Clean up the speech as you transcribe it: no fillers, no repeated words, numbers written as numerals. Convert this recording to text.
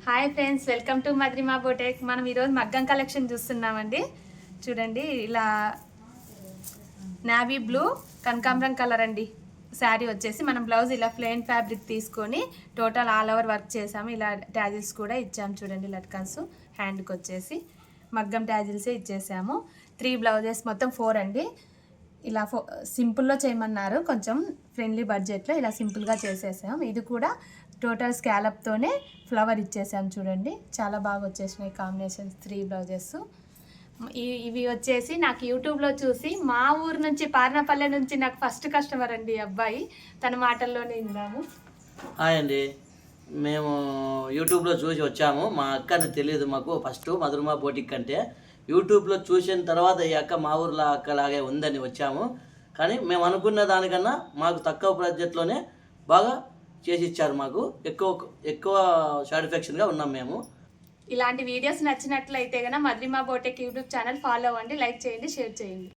Hi friends, welcome to మద్రిమా బోటెక్. మనం ఈరోజు మగ్గం కలెక్షన్ చూస్తున్నామండి. చూడండి, ఇలా నావీ బ్లూ కనకాంబరం కలర్ అండి శారీ వచ్చేసి. మనం బ్లౌజ్ ఇలా ప్లెయిన్ ఫ్యాబ్రిక్ తీసుకొని టోటల్ ఆల్ ఓవర్ వర్క్ చేసాము. ఇలా ట్యాజిల్స్ కూడా ఇచ్చాము చూడండి, లట్కన్స్ హ్యాండ్కి వచ్చేసి మగ్గం ట్యాజిల్సే ఇచ్చేసాము. 3 బ్లౌజెస్, మొత్తం 4 అండి. ఇలా సింపుల్లో చేయమన్నారు, కొంచెం ఫ్రెండ్లీ బడ్జెట్లో ఇలా సింపుల్గా చేసేసాం. ఇది కూడా టోటల్ స్కాలప్తోనే ఫ్లవర్ ఇచ్చేసాం చూడండి, చాలా బాగా వచ్చేసినాయి కాంబినేషన్స్. 3 బ్లౌజెస్. ఇవి వచ్చేసి నాకు యూట్యూబ్లో చూసి, మా ఊరు నుంచి పార్నపల్లె నుంచి నాకు ఫస్ట్ కస్టమర్ అండి అబ్బాయి. తన మాటల్లోనే ఇందాము. హాయ్ అండి, మేము యూట్యూబ్లో చూసి వచ్చాము. మా అక్కని తెలియదు మాకు ఫస్ట్ మధురమా బోటిక్ అంటే. యూట్యూబ్లో చూసిన తర్వాత ఈ అక్క మా ఊర్లో అక్కలాగే ఉందని వచ్చాము. కానీ మేము అనుకున్న దానికన్నా మాకు తక్కువ బడ్జెట్లోనే బాగా చేసి ఇచ్చారు. మాకు ఎక్కువ సాటిస్ఫాక్షన్గా ఉన్నాం మేము. ఇలాంటి వీడియోస్ నచ్చినట్లయితే కనుక మద్రిమా బోటెక్ యూట్యూబ్ ఛానల్ ఫాలో అవ్వండి, లైక్ చేయండి, షేర్ చేయండి.